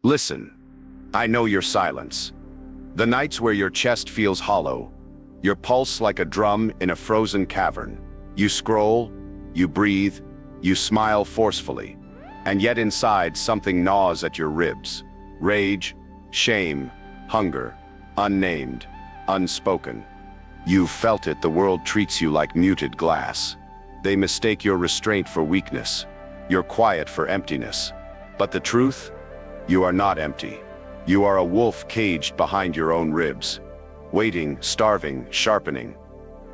Listen, I know your silence. The nights where your chest feels hollow, your pulse like a drum in a frozen cavern. You scroll, you breathe, you smile forcefully, and yet inside something gnaws at your ribs. Rage, shame, hunger, unnamed, unspoken. You've felt it. The world treats you like muted glass. They mistake your restraint for weakness, your quiet for emptiness. But the truth? You are not empty. You are a wolf caged behind your own ribs, waiting, starving, sharpening.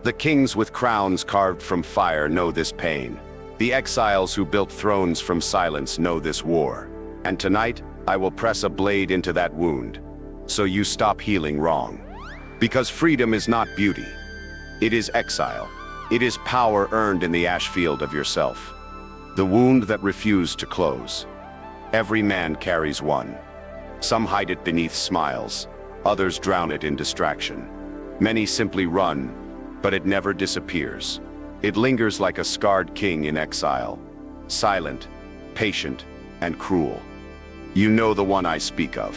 The kings with crowns carved from fire know this pain. The exiles who built thrones from silence know this war. And tonight, I will press a blade into that wound, so you stop healing wrong. Because freedom is not beauty. It is exile. It is power earned in the ash field of yourself. The wound that refused to close. Every man carries one. Some hide it beneath smiles, others drown it in distraction. Many simply run, but it never disappears. It lingers like a scarred king in exile, silent, patient, and cruel. You know the one I speak of.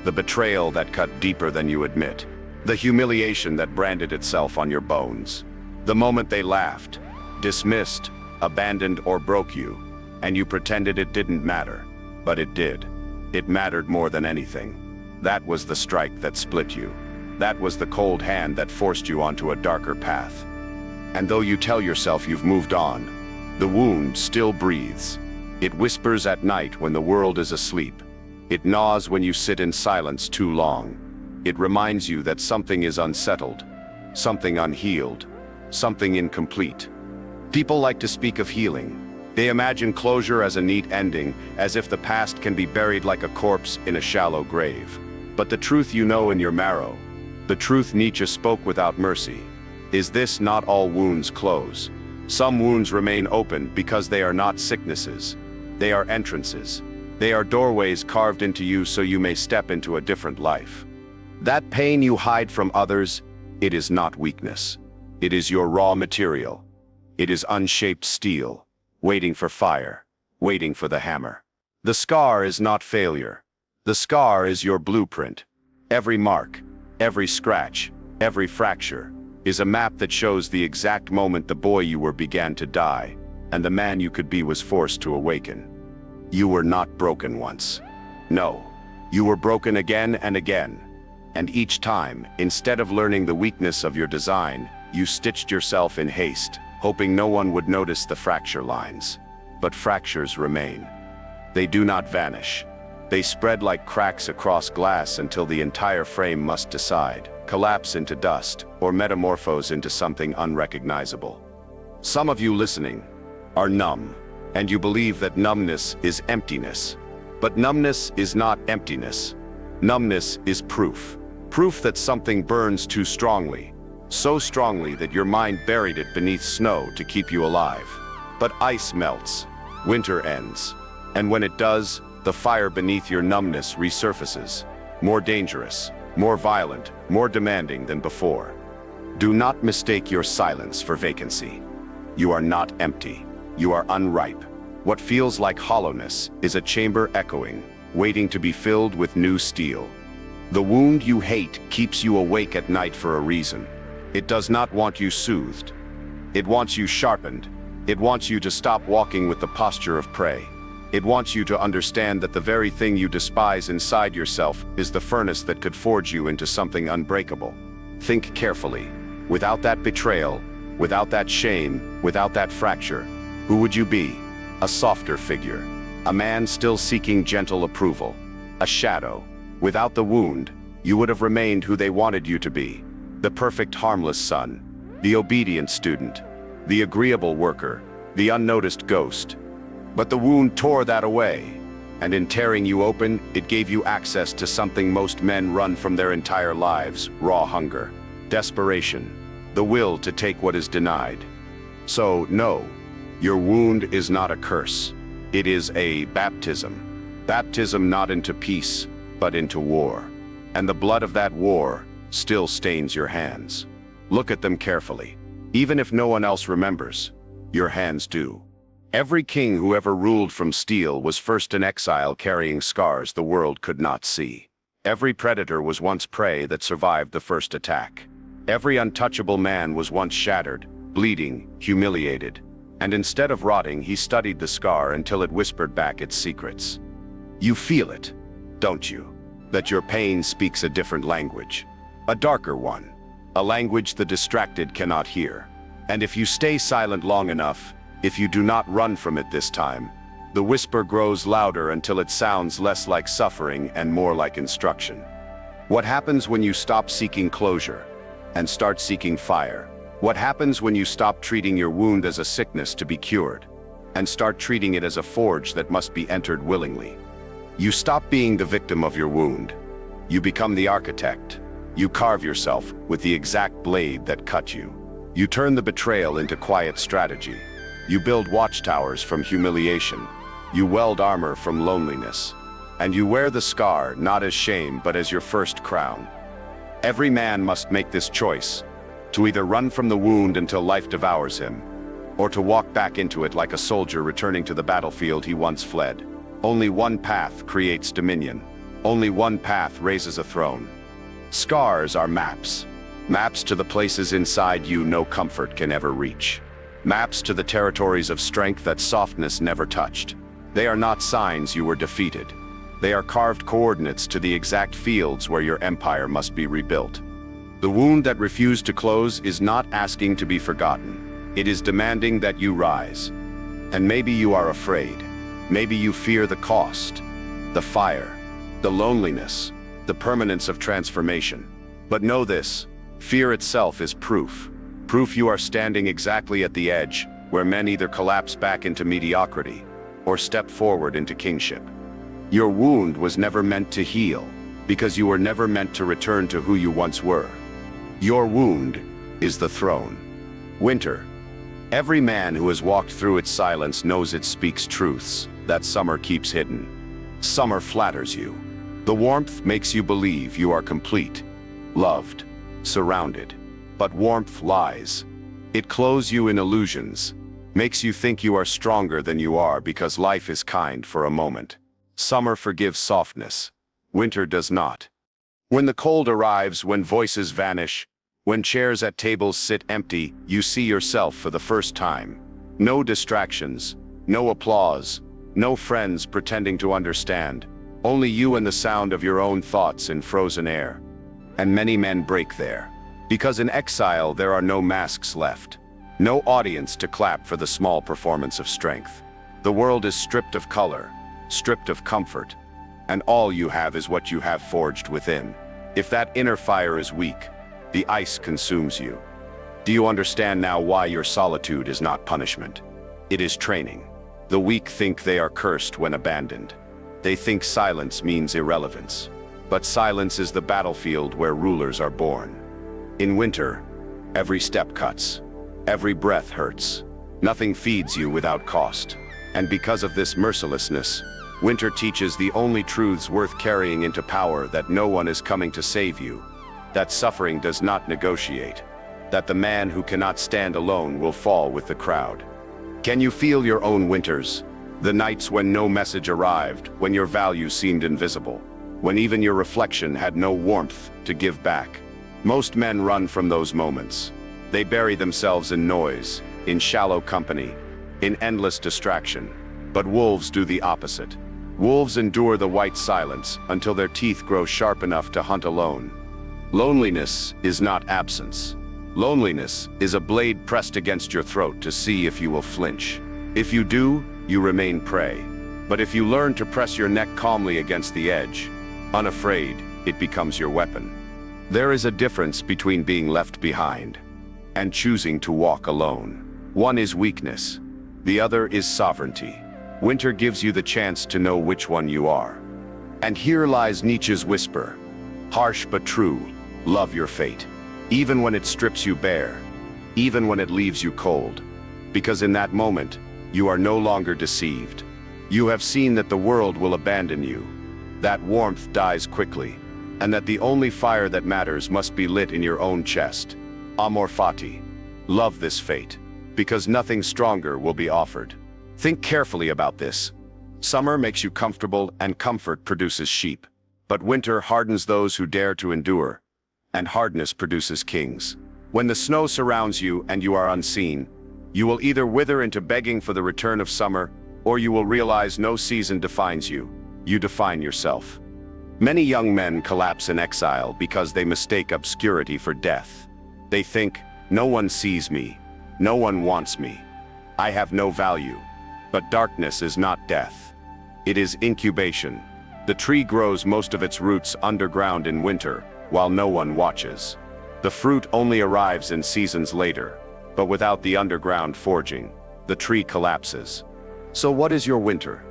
The betrayal that cut deeper than you admit. The humiliation that branded itself on your bones. The moment they laughed, dismissed, abandoned, or broke you, and you pretended it didn't matter. But it did. It mattered more than anything. That was the strike that split you. That was the cold hand that forced you onto a darker path. And though you tell yourself you've moved on, the wound still breathes. It whispers at night when the world is asleep. It gnaws when you sit in silence too long. It reminds you that something is unsettled, something unhealed, something incomplete. People like to speak of healing. They imagine closure as a neat ending, as if the past can be buried like a corpse in a shallow grave. But the truth you know in your marrow, the truth Nietzsche spoke without mercy, is this: not all wounds close. Some wounds remain open because they are not sicknesses. They are entrances. They are doorways carved into you so you may step into a different life. That pain you hide from others, it is not weakness. It is your raw material. It is unshaped steel, waiting for fire, waiting for the hammer. The scar is not failure. The scar is your blueprint. Every mark, every scratch, every fracture is a map that shows the exact moment the boy you were began to die, and the man you could be was forced to awaken. You were not broken once. No, you were broken again and again. And each time, instead of learning the weakness of your design, you stitched yourself in haste, hoping no one would notice the fracture lines. But fractures remain. They do not vanish. They spread like cracks across glass until the entire frame must decide, collapse into dust, or metamorphose into something unrecognizable. Some of you listening are numb, and you believe that numbness is emptiness. But numbness is not emptiness. Numbness is proof. Proof that something burns too strongly. So strongly that your mind buried it beneath snow to keep you alive. But ice melts, winter ends, and when it does, the fire beneath your numbness resurfaces, more dangerous, more violent, more demanding than before. Do not mistake your silence for vacancy. You are not empty. You are unripe. What feels like hollowness is a chamber echoing, waiting to be filled with new steel. The wound you hate keeps you awake at night for a reason. It does not want you soothed. It wants you sharpened. It wants you to stop walking with the posture of prey. It wants you to understand that the very thing you despise inside yourself is the furnace that could forge you into something unbreakable. Think carefully. Without that betrayal, without that shame, without that fracture, who would you be? A softer figure. A man still seeking gentle approval. A shadow. Without the wound, you would have remained who they wanted you to be. The perfect harmless son, the obedient student, the agreeable worker, the unnoticed ghost. But the wound tore that away, and in tearing you open, it gave you access to something most men run from their entire lives: raw hunger, desperation, the will to take what is denied. So, no, your wound is not a curse. It is a baptism. Baptism not into peace, but into war. And the blood of that war still stains your hands. Look at them carefully. Even if no one else remembers, your hands do. Every king who ever ruled from steel was first in exile carrying scars the world could not see. Every predator was once prey that survived the first attack. Every untouchable man was once shattered, bleeding, humiliated. And instead of rotting, he studied the scar until it whispered back its secrets. You feel it, don't you? That your pain speaks a different language. A darker one. A language the distracted cannot hear. And if you stay silent long enough, if you do not run from it this time, the whisper grows louder until it sounds less like suffering and more like instruction. What happens when you stop seeking closure and start seeking fire? What happens when you stop treating your wound as a sickness to be cured and start treating it as a forge that must be entered willingly? You stop being the victim of your wound. You become the architect. You carve yourself with the exact blade that cut you. You turn the betrayal into quiet strategy. You build watchtowers from humiliation. You weld armor from loneliness. And you wear the scar not as shame but as your first crown. Every man must make this choice, to either run from the wound until life devours him, or to walk back into it like a soldier returning to the battlefield he once fled. Only one path creates dominion. Only one path raises a throne. Scars are maps. Maps to the places inside you no comfort can ever reach. Maps to the territories of strength that softness never touched. They are not signs you were defeated. They are carved coordinates to the exact fields where your empire must be rebuilt. The wound that refused to close is not asking to be forgotten. It is demanding that you rise. And maybe you are afraid. Maybe you fear the cost, the fire, the loneliness, the permanence of transformation. But know this, fear itself is proof. Proof you are standing exactly at the edge, where men either collapse back into mediocrity or step forward into kingship. Your wound was never meant to heal, because you were never meant to return to who you once were. Your wound is the throne. Winter. Every man who has walked through its silence knows it speaks truths that summer keeps hidden. Summer flatters you. The warmth makes you believe you are complete, loved, surrounded. But warmth lies. It clothes you in illusions, makes you think you are stronger than you are because life is kind for a moment. Summer forgives softness. Winter does not. When the cold arrives, when voices vanish, when chairs at tables sit empty, you see yourself for the first time. No distractions, no applause, no friends pretending to understand. Only you and the sound of your own thoughts in frozen air. And many men break there. Because in exile there are no masks left. No audience to clap for the small performance of strength. The world is stripped of color, stripped of comfort, and all you have is what you have forged within. If that inner fire is weak, the ice consumes you. Do you understand now why your solitude is not punishment? It is training. The weak think they are cursed when abandoned. They think silence means irrelevance. But silence is the battlefield where rulers are born. In winter, every step cuts. Every breath hurts. Nothing feeds you without cost. And because of this mercilessness, winter teaches the only truths worth carrying into power: that no one is coming to save you, that suffering does not negotiate, that the man who cannot stand alone will fall with the crowd. Can you feel your own winters? The nights when no message arrived, when your value seemed invisible, when even your reflection had no warmth to give back. Most men run from those moments. They bury themselves in noise, in shallow company, in endless distraction. But wolves do the opposite. Wolves endure the white silence until their teeth grow sharp enough to hunt alone. Loneliness is not absence. Loneliness is a blade pressed against your throat to see if you will flinch. If you do, you remain prey. But if you learn to press your neck calmly against the edge, unafraid, it becomes your weapon. There is a difference between being left behind and choosing to walk alone. One is weakness, the other is sovereignty. Winter gives you the chance to know which one you are. And here lies Nietzsche's whisper, harsh but true: love your fate, even when it strips you bare, even when it leaves you cold. Because in that moment, you are no longer deceived. You have seen that the world will abandon you, that warmth dies quickly, and that the only fire that matters must be lit in your own chest. Amor fati. Love this fate, because nothing stronger will be offered. Think carefully about this. Summer makes you comfortable and comfort produces sheep. But winter hardens those who dare to endure, and hardness produces kings. When the snow surrounds you and you are unseen, you will either wither into begging for the return of summer, or you will realize no season defines you. You define yourself. Many young men collapse in exile because they mistake obscurity for death. They think, no one sees me, no one wants me, I have no value. But darkness is not death. It is incubation. The tree grows most of its roots underground in winter, while no one watches. The fruit only arrives in seasons later, but without the underground forging, the tree collapses. So what is your winter?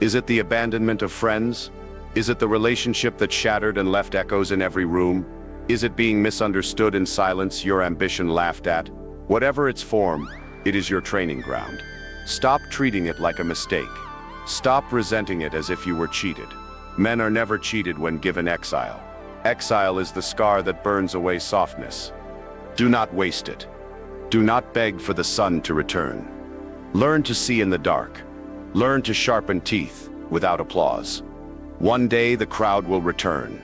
Is it the abandonment of friends? Is it the relationship that shattered and left echoes in every room? Is it being misunderstood in silence, your ambition laughed at? Whatever its form, it is your training ground. Stop treating it like a mistake. Stop resenting it as if you were cheated. Men are never cheated when given exile. Exile is the scar that burns away softness. Do not waste it. Do not beg for the sun to return. Learn to see in the dark. Learn to sharpen teeth without applause. One day the crowd will return.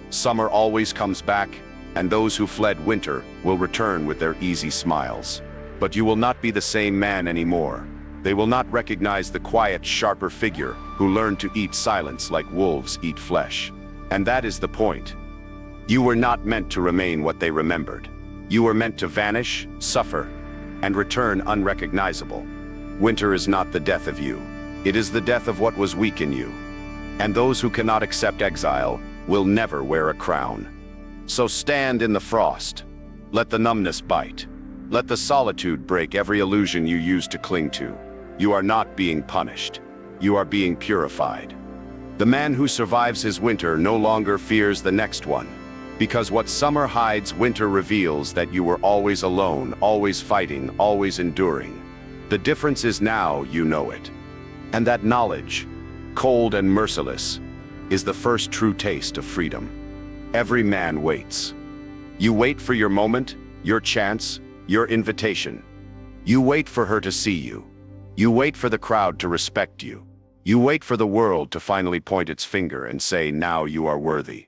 Summer always comes back, and those who fled winter will return with their easy smiles. But you will not be the same man anymore. They will not recognize the quiet, sharper figure who learned to eat silence like wolves eat flesh. And that is the point. You were not meant to remain what they remembered. You were meant to vanish, suffer, and return unrecognizable. Winter is not the death of you. It is the death of what was weak in you. And those who cannot accept exile will never wear a crown. So stand in the frost. Let the numbness bite. Let the solitude break every illusion you used to cling to. You are not being punished. You are being purified. The man who survives his winter no longer fears the next one. Because what summer hides, winter reveals that you were always alone, always fighting, always enduring. The difference is now you know it. And that knowledge, cold and merciless, is the first true taste of freedom. Every man waits. You wait for your moment, your chance, your invitation. You wait for her to see you. You wait for the crowd to respect you. You wait for the world to finally point its finger and say, now you are worthy.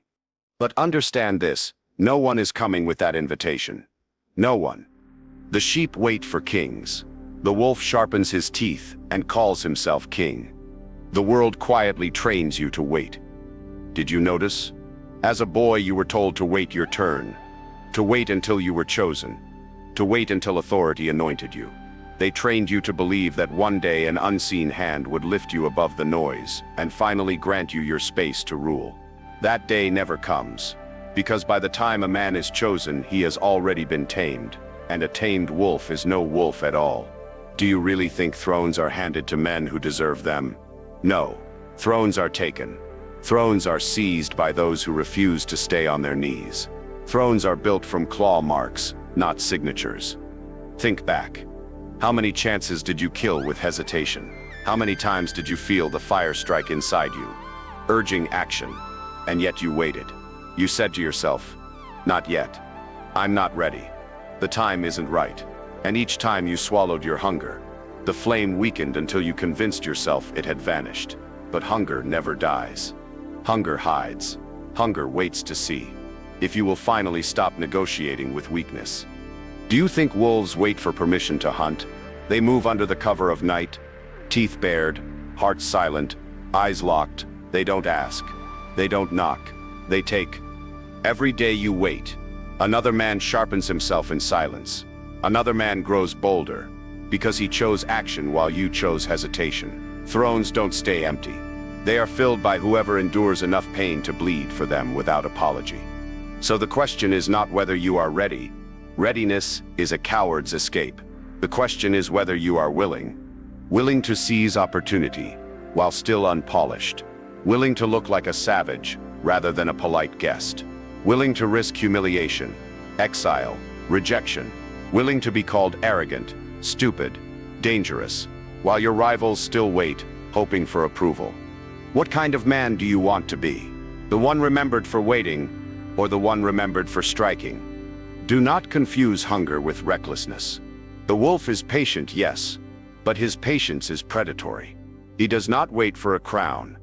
But understand this, no one is coming with that invitation. No one. The sheep wait for kings. The wolf sharpens his teeth and calls himself king. The world quietly trains you to wait. Did you notice? As a boy, you were told to wait your turn, to wait until you were chosen, to wait until authority anointed you. They trained you to believe that one day an unseen hand would lift you above the noise and finally grant you your space to rule. That day never comes, because by the time a man is chosen, he has already been tamed, and a tamed wolf is no wolf at all. Do you really think thrones are handed to men who deserve them? No, thrones are taken. Thrones are seized by those who refuse to stay on their knees. Thrones are built from claw marks, not signatures. Think back. How many chances did you kill with hesitation? How many times did you feel the fire strike inside you, urging action, and yet you waited? You said to yourself, not yet. I'm not ready. The time isn't right. And each time you swallowed your hunger, the flame weakened until you convinced yourself it had vanished. But hunger never dies. Hunger hides. Hunger waits to see if you will finally stop negotiating with weakness. Do you think wolves wait for permission to hunt? They move under the cover of night, teeth bared, hearts silent, eyes locked. They don't ask. They don't knock. They take. Every day you wait, another man sharpens himself in silence. Another man grows bolder, because he chose action while you chose hesitation. Thrones don't stay empty. They are filled by whoever endures enough pain to bleed for them without apology. So the question is not whether you are ready. Readiness is a coward's escape. The question is whether you are willing to seize opportunity while still unpolished, willing to look like a savage rather than a polite guest, willing to risk humiliation, exile, rejection, willing to be called arrogant, stupid, dangerous, while your rivals still wait, hoping for approval. What kind of man do you want to be? The one remembered for waiting, or the one remembered for striking? Do not confuse hunger with recklessness. The wolf is patient, yes, But his patience is predatory. He does not wait for a crown.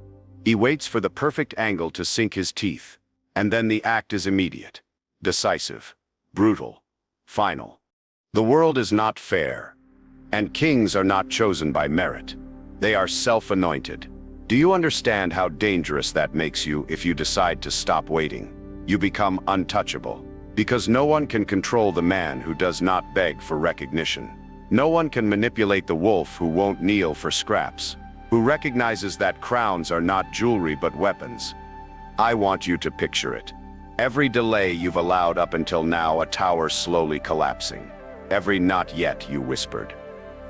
He waits for the perfect angle to sink his teeth, and then the act is immediate, decisive, brutal, final. The world is not fair, and kings are not chosen by merit. They are self-anointed. Do you understand how dangerous that makes you if you decide to stop waiting? You become untouchable, because no one can control the man who does not beg for recognition. No one can manipulate the wolf who won't kneel for scraps, who recognizes that crowns are not jewelry but weapons. I want you to picture it. Every delay you've allowed up until now, a tower slowly collapsing. Every not yet you whispered.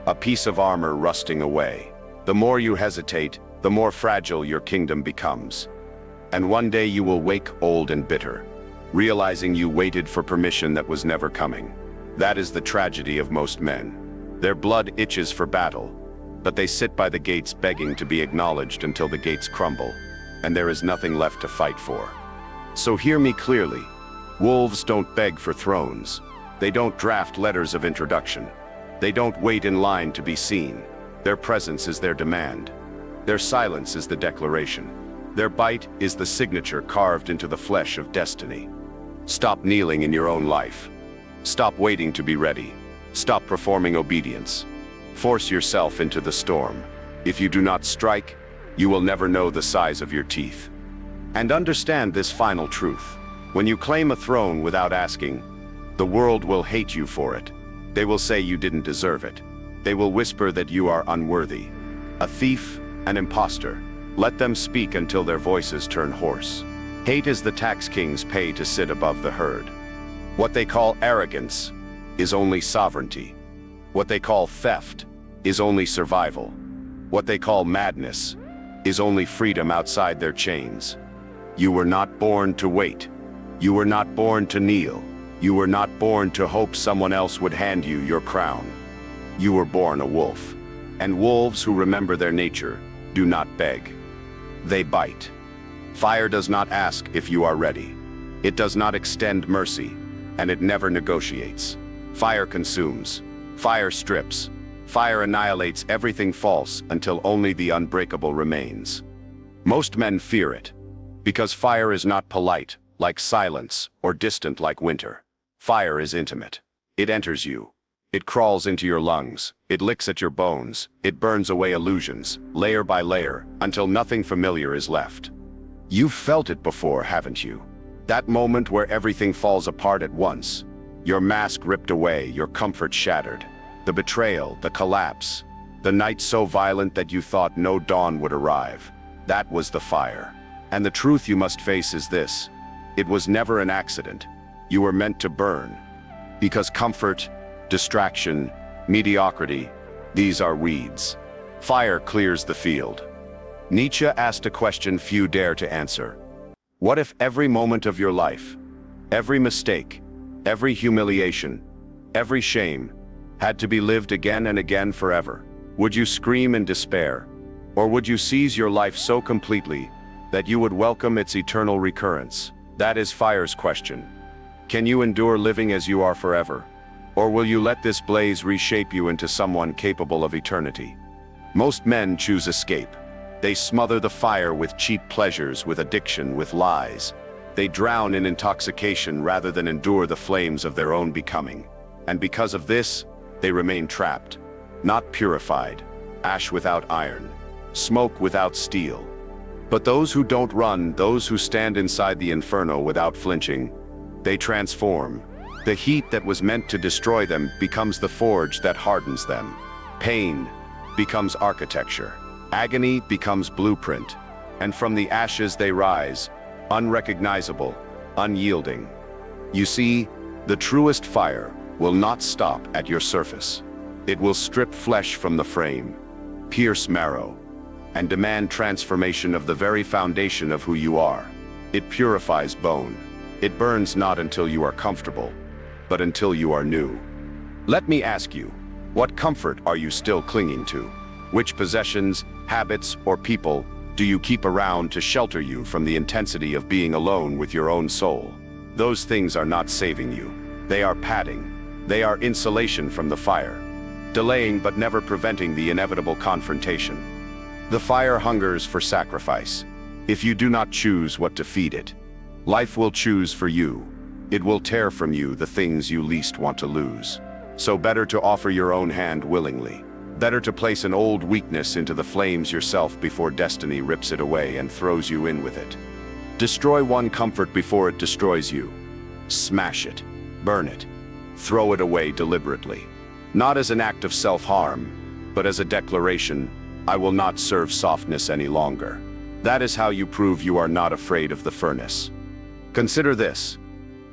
A piece of armor rusting away. The more you hesitate, the more fragile your kingdom becomes. And one day you will wake old and bitter, realizing you waited for permission that was never coming. That is the tragedy of most men. Their blood itches for battle, but they sit by the gates begging to be acknowledged until the gates crumble, and there is nothing left to fight for. So hear me clearly. Wolves don't beg for thrones. They don't draft letters of introduction. They don't wait in line to be seen. Their presence is their demand. Their silence is the declaration. Their bite is the signature carved into the flesh of destiny. Stop kneeling in your own life. Stop waiting to be ready. Stop performing obedience. Force yourself into the storm. If you do not strike, you will never know the size of your teeth. And understand this final truth. When you claim a throne without asking, the world will hate you for it. They will say you didn't deserve it. They will whisper that you are unworthy, a thief, an imposter. Let them speak until their voices turn hoarse. Hate is the tax kings pay to sit above the herd. What they call arrogance is only sovereignty. What they call theft is only survival. What they call madness is only freedom outside their chains. You were not born to wait. You were not born to kneel. You were not born to hope someone else would hand you your crown. You were born a wolf. And wolves who remember their nature do not beg. They bite. Fire does not ask if you are ready. It does not extend mercy, and it never negotiates. Fire consumes. Fire strips. Fire annihilates everything false until only the unbreakable remains. Most men fear it, because fire is not polite, like silence, or distant like winter. Fire is intimate. It enters you. It crawls into your lungs. It licks at your bones. It burns away illusions, layer by layer, until nothing familiar is left. You've felt it before, haven't you? That moment where everything falls apart at once. Your mask ripped away, your comfort shattered. The betrayal, the collapse. The night so violent that you thought no dawn would arrive. That was the fire. And the truth you must face is this. It was never an accident. You were meant to burn. Because comfort, distraction, mediocrity, these are weeds. Fire clears the field. Nietzsche asked a question few dare to answer. What if every moment of your life, every mistake, every humiliation, every shame, had to be lived again and again forever? Would you scream in despair? Or would you seize your life so completely that you would welcome its eternal recurrence? That is fire's question. Can you endure living as you are forever? Or will you let this blaze reshape you into someone capable of eternity? Most men choose escape. They smother the fire with cheap pleasures, with addiction, with lies. They drown in intoxication rather than endure the flames of their own becoming. And because of this, they remain trapped, not purified, ash without iron, smoke without steel. But those who don't run, those who stand inside the inferno without flinching, they transform. The heat that was meant to destroy them becomes the forge that hardens them. Pain becomes architecture. Agony becomes blueprint. And from the ashes they rise, unrecognizable, unyielding. You see, the truest fire will not stop at your surface. It will strip flesh from the frame, pierce marrow, and demand transformation of the very foundation of who you are. It purifies bone. It burns not until you are comfortable, but until you are new. Let me ask you, what comfort are you still clinging to? Which possessions, habits, or people do you keep around to shelter you from the intensity of being alone with your own soul? Those things are not saving you. They are padding. They are insulation from the fire. delaying but never preventing the inevitable confrontation. The fire hungers for sacrifice. If you do not choose what to feed it, life will choose for you. It will tear from you the things you least want to lose. So better to offer your own hand willingly. Better to place an old weakness into the flames yourself before destiny rips it away and throws you in with it. Destroy one comfort before it destroys you. Smash it, burn it, throw it away deliberately. Not as an act of self-harm, but as a declaration, I will not serve softness any longer. That is how you prove you are not afraid of the furnace. Consider this.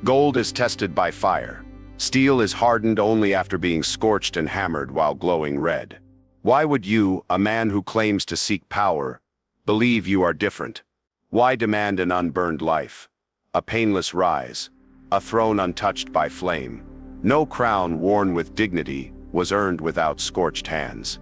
Gold is tested by fire. Steel is hardened only after being scorched and hammered while glowing red. Why would you, a man who claims to seek power, believe you are different? Why demand an unburned life, a painless rise, a throne untouched by flame? No crown worn with dignity was earned without scorched hands.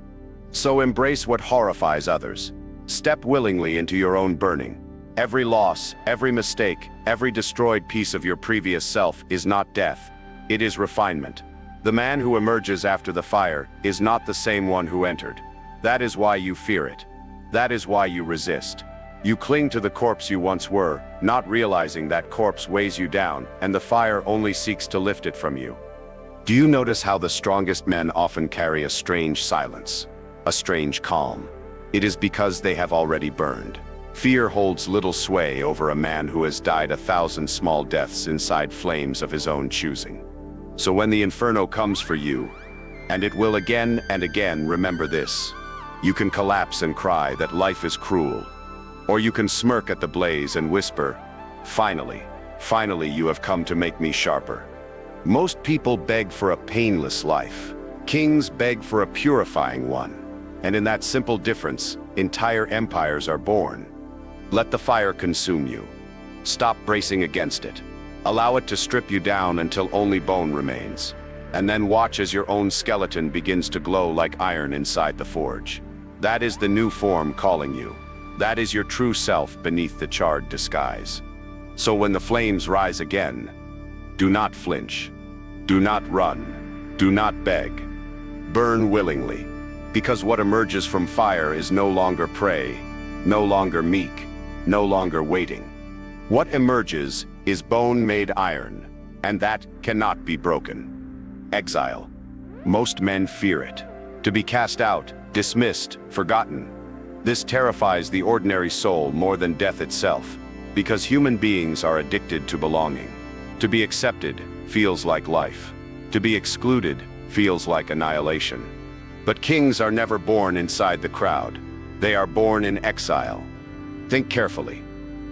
So embrace what horrifies others. Step willingly into your own burning. Every loss, every mistake, every destroyed piece of your previous self is not death. It is refinement. The man who emerges after the fire is not the same one who entered. That is why you fear it. That is why you resist. You cling to the corpse you once were, not realizing that corpse weighs you down, and the fire only seeks to lift it from you. Do you notice how the strongest men often carry a strange silence, a strange calm? It is because they have already burned. Fear holds little sway over a man who has died 1,000 small deaths inside flames of his own choosing. So when the inferno comes for you, and it will again and again, remember this. You can collapse and cry that life is cruel. Or you can smirk at the blaze and whisper, finally, finally you have come to make me sharper. Most people beg for a painless life. Kings beg for a purifying one. And in that simple difference, entire empires are born. Let the fire consume you. Stop bracing against it. Allow it to strip you down until only bone remains. And then watch as your own skeleton begins to glow like iron inside the forge. That is the new form calling you. That is your true self beneath the charred disguise. So when the flames rise again, do not flinch. Do not run. Do not beg. Burn willingly. Because what emerges from fire is no longer prey, no longer meek, no longer waiting. What emerges is bone made iron, and that cannot be broken. Exile. Most men fear it. To be cast out, dismissed, forgotten. This terrifies the ordinary soul more than death itself, because human beings are addicted to belonging. To be accepted feels like life. To be excluded feels like annihilation. But kings are never born inside the crowd. They are born in exile. Think carefully.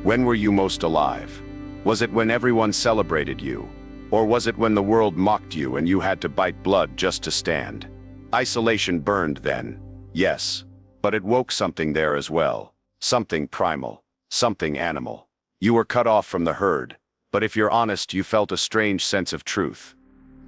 When were you most alive? Was it when everyone celebrated you? Or was it when the world mocked you and you had to bite blood just to stand? Isolation burned then, yes, but it woke something there as well. Something primal, something animal. You were cut off from the herd, but if you're honest, you felt a strange sense of truth.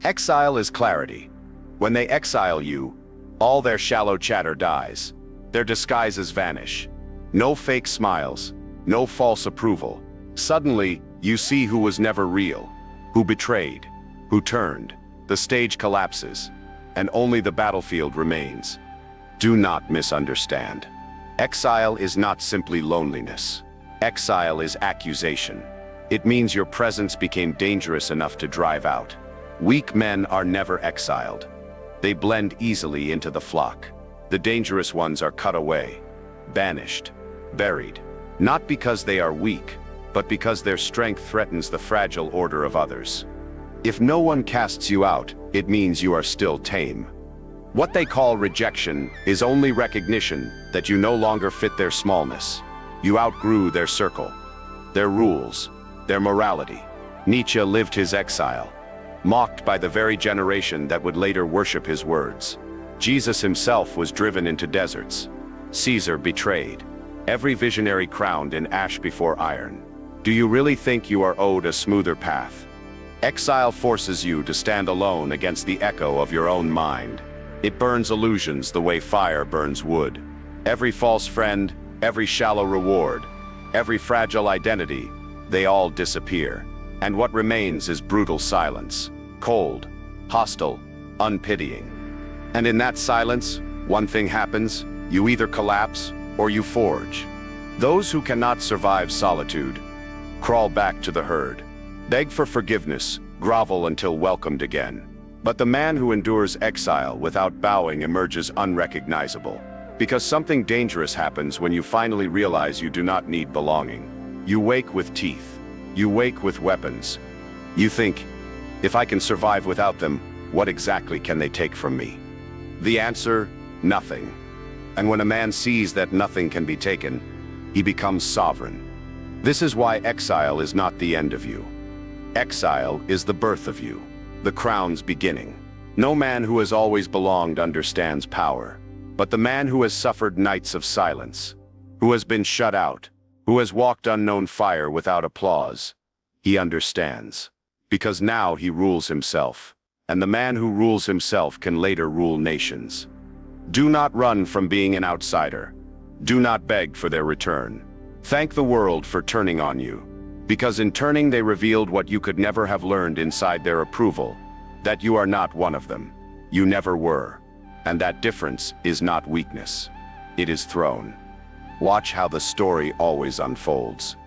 Exile is clarity. When they exile you, all their shallow chatter dies. Their disguises vanish. No fake smiles, no false approval. Suddenly, you see who was never real, who betrayed, who turned. The stage collapses, and only the battlefield remains. Do not misunderstand. Exile is not simply loneliness. Exile is accusation. It means your presence became dangerous enough to drive out. Weak men are never exiled. They blend easily into the flock. The dangerous ones are cut away, banished, buried. Not because they are weak, but because their strength threatens the fragile order of others. If no one casts you out, it means you are still tame. What they call rejection is only recognition that you no longer fit their smallness. You outgrew their circle, their rules, their morality. Nietzsche lived his exile, mocked by the very generation that would later worship his words. Jesus himself was driven into deserts. Caesar betrayed. Every visionary crowned in ash before iron. Do you really think you are owed a smoother path? Exile forces you to stand alone against the echo of your own mind. It burns illusions the way fire burns wood. Every false friend, every shallow reward, every fragile identity, they all disappear. And what remains is brutal silence, cold, hostile, unpitying. And in that silence, one thing happens: you either collapse or you forge. Those who cannot survive solitude crawl back to the herd, beg for forgiveness, grovel until welcomed again. But the man who endures exile without bowing emerges unrecognizable, because something dangerous happens when you finally realize you do not need belonging. You wake with teeth. You wake with weapons. You think, if I can survive without them, what exactly can they take from me? The answer: nothing. And when a man sees that nothing can be taken, he becomes sovereign. This is why exile is not the end of you. Exile is the birth of you, the crown's beginning. No man who has always belonged understands power, but the man who has suffered nights of silence, who has been shut out, who has walked unknown fire without applause, he understands. Because now he rules himself, and the man who rules himself can later rule nations. Do not run from being an outsider. Do not beg for their return. Thank the world for turning on you, because in turning they revealed what you could never have learned inside their approval, that you are not one of them. You never were. And that difference is not weakness. It is throne. Watch how the story always unfolds.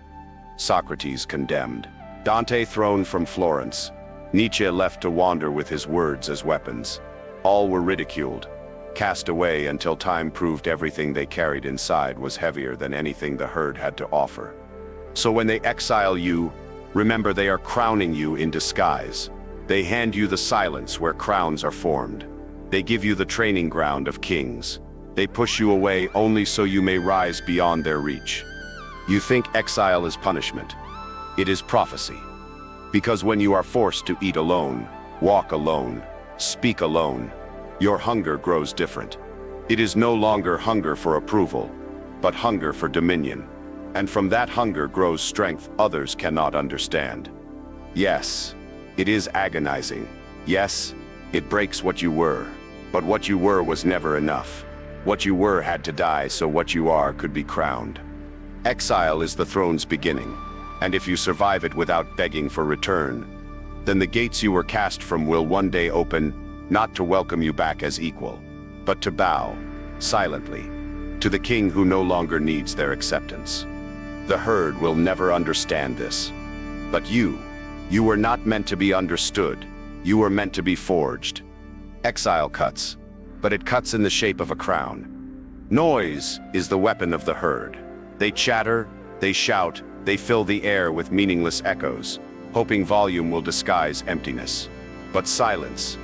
Socrates condemned. Dante thrown from Florence. Nietzsche left to wander with his words as weapons. All were ridiculed, cast away until time proved everything they carried inside was heavier than anything the herd had to offer. So when they exile you, remember they are crowning you in disguise. They hand you the silence where crowns are formed. They give you the training ground of kings. They push you away only so you may rise beyond their reach. You think exile is punishment. It is prophecy. Because when you are forced to eat alone, walk alone, speak alone, your hunger grows different. It is no longer hunger for approval, but hunger for dominion. And from that hunger grows strength others cannot understand. Yes, it is agonizing. Yes, it breaks what you were. But what you were was never enough. What you were had to die so what you are could be crowned. Exile is the throne's beginning. And if you survive it without begging for return, then the gates you were cast from will one day open, not to welcome you back as equal, but to bow, silently, to the king who no longer needs their acceptance. The herd will never understand this. But you were not meant to be understood. You were meant to be forged. Exile cuts, but it cuts in the shape of a crown. Noise is the weapon of the herd. They chatter, they shout, they fill the air with meaningless echoes, hoping volume will disguise emptiness. But silence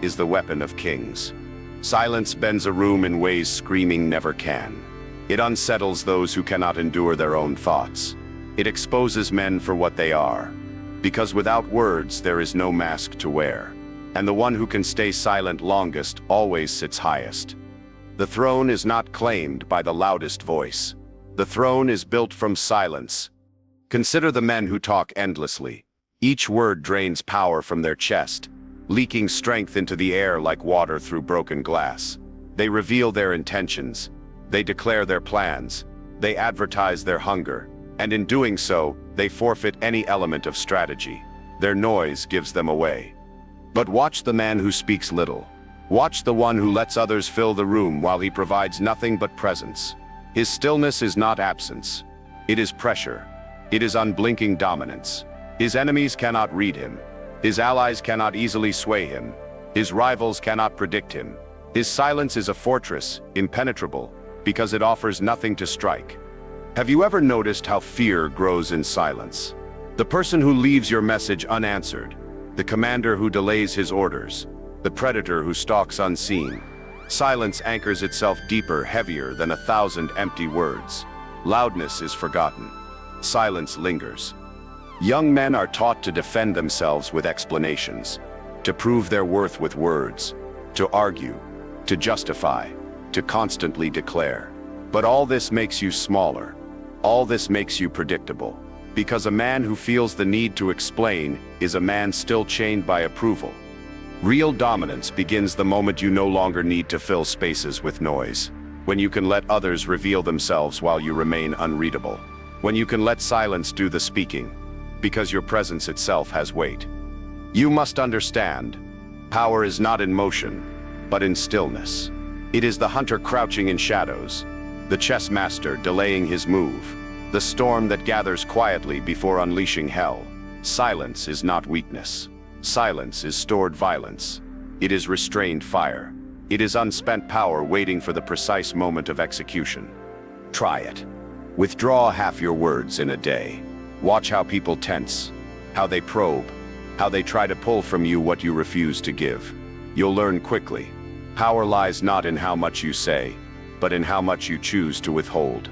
is the weapon of kings. Silence bends a room in ways screaming never can. It unsettles those who cannot endure their own thoughts. It exposes men for what they are. Because without words, there is no mask to wear. And the one who can stay silent longest always sits highest. The throne is not claimed by the loudest voice. The throne is built from silence. Consider the men who talk endlessly. Each word drains power from their chest, leaking strength into the air like water through broken glass. They reveal their intentions. They declare their plans. They advertise their hunger. And in doing so, they forfeit any element of strategy. Their noise gives them away. But watch the man who speaks little. Watch the one who lets others fill the room while he provides nothing but presence. His stillness is not absence. It is pressure. It is unblinking dominance. His enemies cannot read him. His allies cannot easily sway him. His rivals cannot predict him. His silence is a fortress, impenetrable, because it offers nothing to strike. Have you ever noticed how fear grows in silence? The person who leaves your message unanswered, the commander who delays his orders, the predator who stalks unseen. Silence anchors itself deeper, heavier than 1,000 empty words. Loudness is forgotten. Silence lingers. Young men are taught to defend themselves with explanations, to prove their worth with words, to argue, to justify, to constantly declare. But all this makes you smaller. All this makes you predictable. Because a man who feels the need to explain is a man still chained by approval. Real dominance begins the moment you no longer need to fill spaces with noise. When you can let others reveal themselves while you remain unreadable. When you can let silence do the speaking, because your presence itself has weight. You must understand, power is not in motion. but in stillness. It is the hunter crouching in shadows, the chess master delaying his move, the storm that gathers quietly before unleashing hell. Silence is not weakness. Silence is stored violence. It is restrained fire. It is unspent power waiting for the precise moment of execution. Try it. Withdraw half your words in a day. Watch how people tense, how they probe, how they try to pull from you what you refuse to give. You'll learn quickly. Power lies not in how much you say, but in how much you choose to withhold.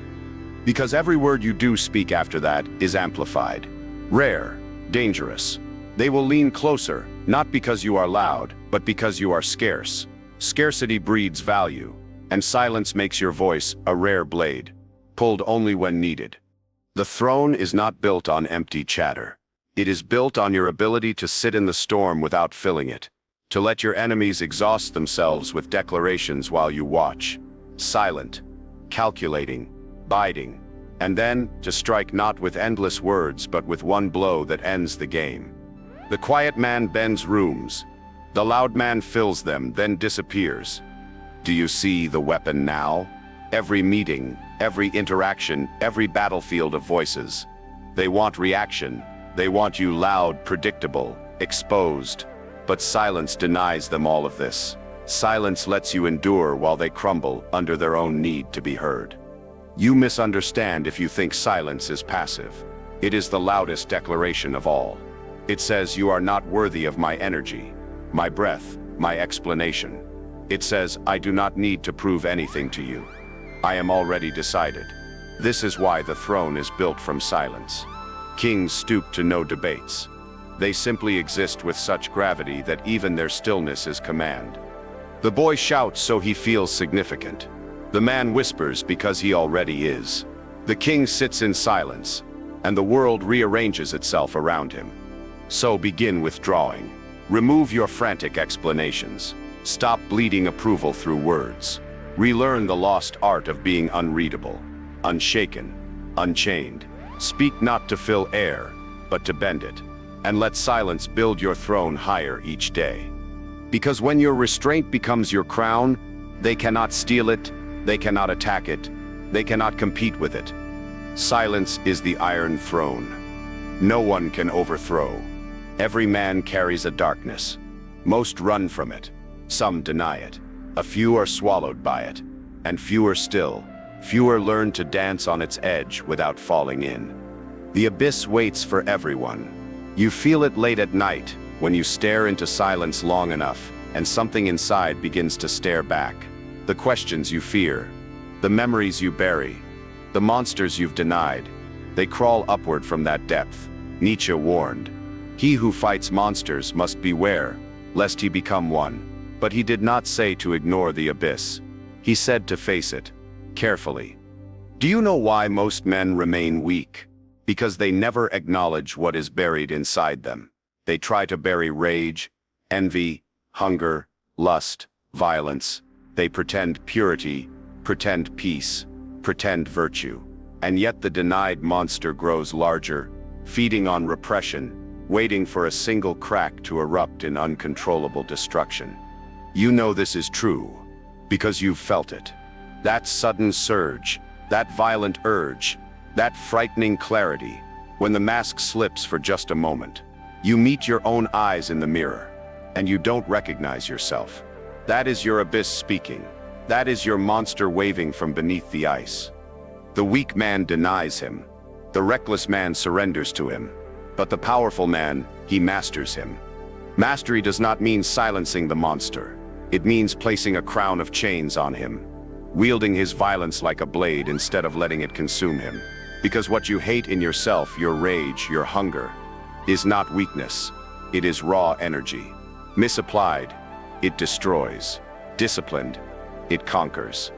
Because every word you do speak after that is amplified. Rare, dangerous. They will lean closer, not because you are loud, but because you are scarce. Scarcity breeds value, and silence makes your voice a rare blade, pulled only when needed. The throne is not built on empty chatter. It is built on your ability to sit in the storm without filling it, to let your enemies exhaust themselves with declarations while you watch, silent, calculating, biding, and then to strike not with endless words but with one blow that ends the game. The quiet man bends rooms. The loud man fills them, then disappears. Do you see the weapon now? Every meeting, every interaction, every battlefield of voices. They want reaction. They want you loud, predictable, exposed. But silence denies them all of this. Silence lets you endure while they crumble under their own need to be heard. You misunderstand if you think silence is passive. It is the loudest declaration of all. It says you are not worthy of my energy, my breath, my explanation. It says I do not need to prove anything to you. I am already decided. This is why the throne is built from silence. Kings stoop to no debates. They simply exist with such gravity that even their stillness is command. The boy shouts so he feels significant. The man whispers because he already is. The king sits in silence, and the world rearranges itself around him. So begin withdrawing. Remove your frantic explanations. Stop bleeding approval through words. Relearn the lost art of being unreadable, unshaken, unchained. Speak not to fill air, but to bend it. And let silence build your throne higher each day. Because when your restraint becomes your crown, they cannot steal it, they cannot attack it, they cannot compete with it. Silence is the iron throne. No one can overthrow. Every man carries a darkness. Most run from it. Some deny it. A few are swallowed by it. And fewer still. Fewer learn to dance on its edge without falling in. The abyss waits for everyone. You feel it late at night when you stare into silence long enough and something inside begins to stare back. The questions you fear, the memories you bury, the monsters you've denied, they crawl upward from that depth. Nietzsche warned, "He who fights monsters must beware, lest he become one." But he did not say to ignore the abyss. He said to face it, carefully. Do you know why most men remain weak? Because they never acknowledge what is buried inside them. They try to bury rage, envy, hunger, lust, violence. They pretend purity, pretend peace, pretend virtue. And yet the denied monster grows larger, feeding on repression, waiting for a single crack to erupt in uncontrollable destruction. You know this is true, because you've felt it. That sudden surge, that violent urge, that frightening clarity, when the mask slips for just a moment. You meet your own eyes in the mirror, and you don't recognize yourself. That is your abyss speaking. That is your monster waving from beneath the ice. The weak man denies him. The reckless man surrenders to him. But the powerful man, he masters him. Mastery does not mean silencing the monster. It means placing a crown of chains on him, wielding his violence like a blade instead of letting it consume him. Because what you hate in yourself, your rage, your hunger, is not weakness. It is raw energy. Misapplied, it destroys. Disciplined, it conquers.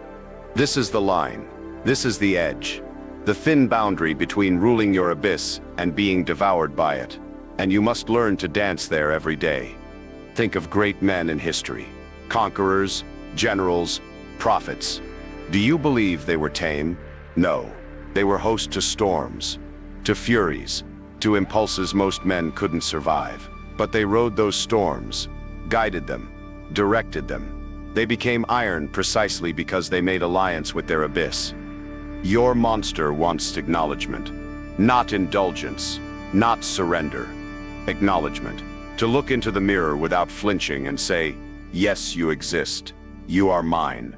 This is the line. This is the edge. The thin boundary between ruling your abyss and being devoured by it. And you must learn to dance there every day. Think of great men in history. Conquerors, generals, prophets. Do you believe they were tame? No. They were host to storms, to furies, to impulses most men couldn't survive. But they rode those storms, guided them, directed them, They became iron precisely because they made alliance with their abyss. Your monster wants acknowledgement, not indulgence, not surrender. Acknowledgement. To look into the mirror without flinching and say, yes, you exist. You are mine.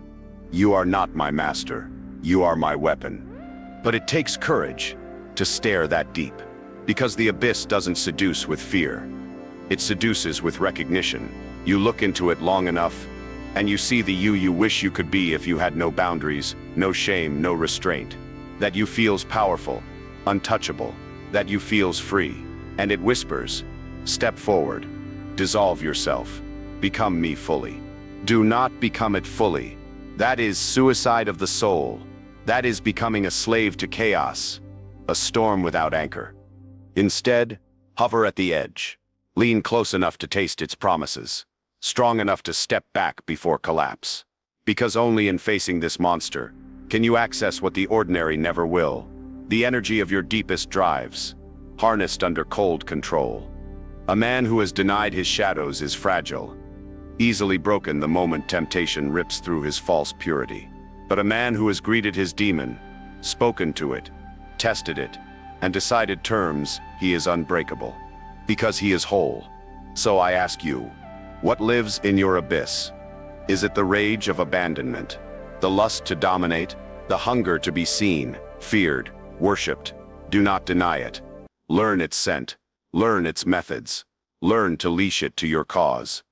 You are not my master. You are my weapon. But it takes courage to stare that deep, because the abyss doesn't seduce with fear. It seduces with recognition. You look into it long enough, and you see the you wish you could be if you had no boundaries, no shame, no restraint. That you feels powerful, untouchable, that you feels free. And it whispers, step forward, dissolve yourself, become me fully. Do not become it fully. That is suicide of the soul. That is becoming a slave to chaos, a storm without anchor. Instead, hover at the edge. Lean close enough to taste its promises, strong enough to step back before collapse. Because only in facing this monster can you access what the ordinary never will, the energy of your deepest drives, harnessed under cold control. A man who has denied his shadows is fragile, easily broken the moment temptation rips through his false purity. But a man who has greeted his demon, spoken to it, tested it, and decided terms, he is unbreakable, because he is whole. So I ask you, what lives in your abyss? Is it the rage of abandonment, the lust to dominate, the hunger to be seen, feared, worshipped? Do not deny it. Learn its scent, learn its methods, learn to leash it to your cause.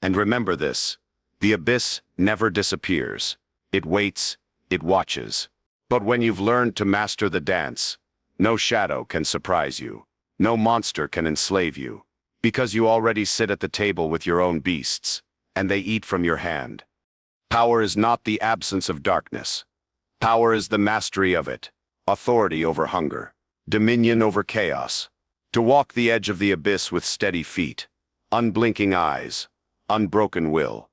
And remember this, the abyss never disappears. It waits, it watches. But when you've learned to master the dance, no shadow can surprise you, no monster can enslave you, because you already sit at the table with your own beasts, and they eat from your hand. Power is not the absence of darkness. Power is the mastery of it, authority over hunger, dominion over chaos. To walk the edge of the abyss with steady feet, unblinking eyes, unbroken will.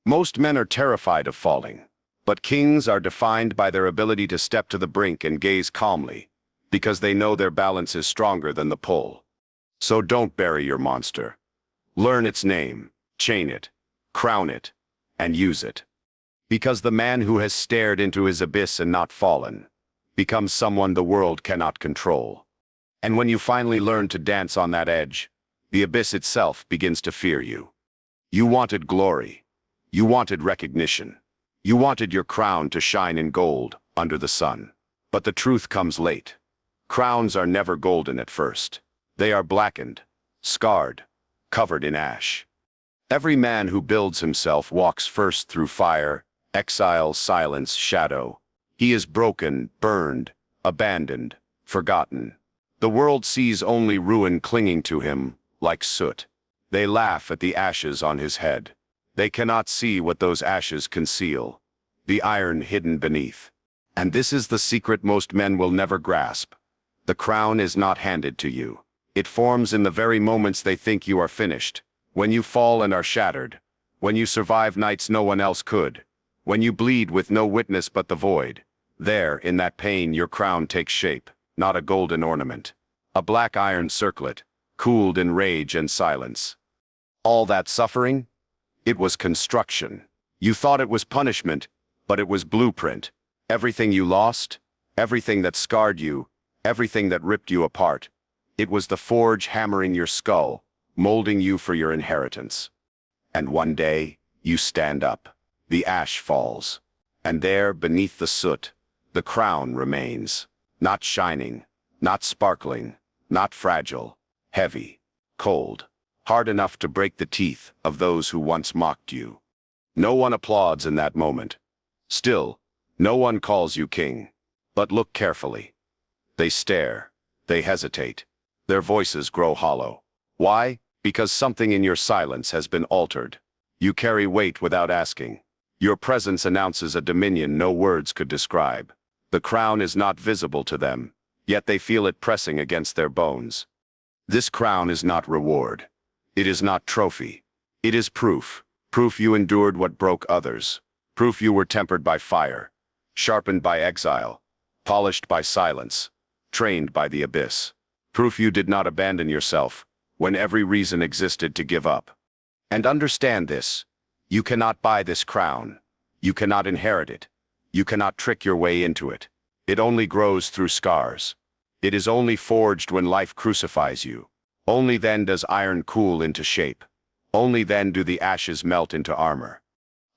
Most men are terrified of falling. But kings are defined by their ability to step to the brink and gaze calmly, because they know their balance is stronger than the pull. So don't bury your monster. Learn its name, chain it, crown it, and use it. Because the man who has stared into his abyss and not fallen becomes someone the world cannot control. And when you finally learn to dance on that edge, the abyss itself begins to fear you. You wanted glory. You wanted recognition. You wanted your crown to shine in gold under the sun. But the truth comes late. Crowns are never golden at first. They are blackened, scarred, covered in ash. Every man who builds himself walks first through fire, exile, silence, shadow. He is broken, burned, abandoned, forgotten. The world sees only ruin clinging to him, like soot. They laugh at the ashes on his head. They cannot see what those ashes conceal, the iron hidden beneath. And this is the secret most men will never grasp. The crown is not handed to you. It forms in the very moments they think you are finished, when you fall and are shattered, when you survive nights no one else could, when you bleed with no witness but the void. There, in that pain, your crown takes shape, not a golden ornament, a black iron circlet, cooled in rage and silence. All that suffering? It was construction. You thought it was punishment, but it was blueprint. Everything you lost, everything that scarred you, everything that ripped you apart. It was the forge hammering your skull, molding you for your inheritance. And one day, you stand up. The ash falls. And there, beneath the soot, the crown remains. Not shining, not sparkling, not fragile, heavy, cold. Hard enough to break the teeth of those who once mocked you. No one applauds in that moment. Still, no one calls you king. But look carefully. They stare. They hesitate. Their voices grow hollow. Why? Because something in your silence has been altered. You carry weight without asking. Your presence announces a dominion no words could describe. The crown is not visible to them, yet they feel it pressing against their bones. This crown is not reward. It is not trophy. It is proof. Proof you endured what broke others. Proof you were tempered by fire, sharpened by exile, polished by silence, trained by the abyss. Proof you did not abandon yourself when every reason existed to give up. And understand this. You cannot buy this crown. You cannot inherit it. You cannot trick your way into it. It only grows through scars. It is only forged when life crucifies you. Only then does iron cool into shape. Only then do the ashes melt into armor.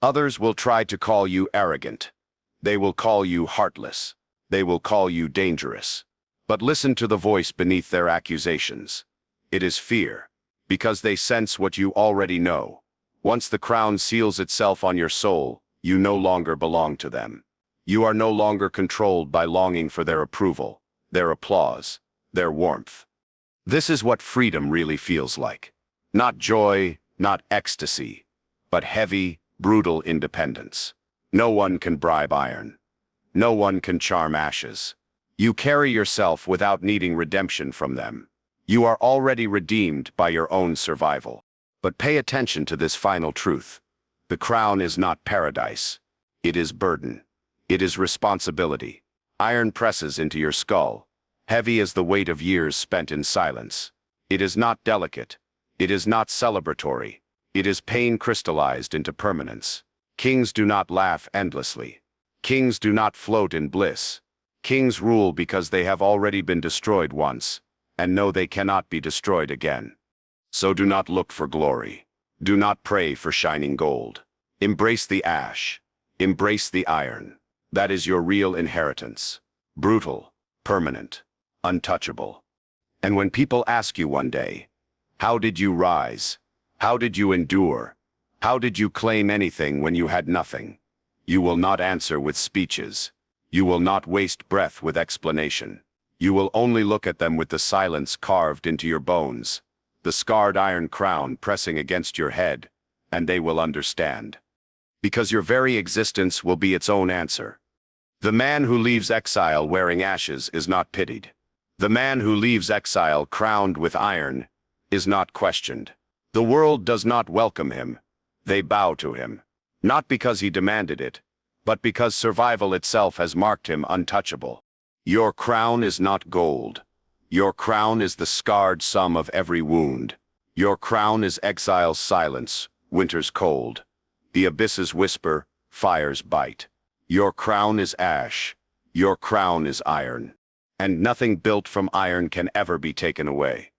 Others will try to call you arrogant. They will call you heartless. They will call you dangerous. But listen to the voice beneath their accusations. It is fear, because they sense what you already know. Once the crown seals itself on your soul, you no longer belong to them. You are no longer controlled by longing for their approval, their applause, their warmth. This is what freedom really feels like. Not joy, not ecstasy, but heavy, brutal independence. No one can bribe iron. No one can charm ashes. You carry yourself without needing redemption from them. You are already redeemed by your own survival. But pay attention to this final truth. The crown is not paradise. It is burden. It is responsibility. Iron presses into your skull, heavy as the weight of years spent in silence. It is not delicate. It is not celebratory. It is pain crystallized into permanence. Kings do not laugh endlessly. Kings do not float in bliss. Kings rule because they have already been destroyed once, and know they cannot be destroyed again. So do not look for glory. Do not pray for shining gold. Embrace the ash. Embrace the iron. That is your real inheritance. Brutal, permanent, untouchable. And when people ask you one day, how did you rise? How did you endure? How did you claim anything when you had nothing? You will not answer with speeches. You will not waste breath with explanation. You will only look at them with the silence carved into your bones, the scarred iron crown pressing against your head, and they will understand. Because your very existence will be its own answer. The man who leaves exile wearing ashes is not pitied. The man who leaves exile crowned with iron is not questioned. The world does not welcome him. They bow to him. Not because he demanded it, but because survival itself has marked him untouchable. Your crown is not gold. Your crown is the scarred sum of every wound. Your crown is exile's silence, winter's cold. The abyss's whisper, fire's bite. Your crown is ash. Your crown is iron. And nothing built from iron can ever be taken away.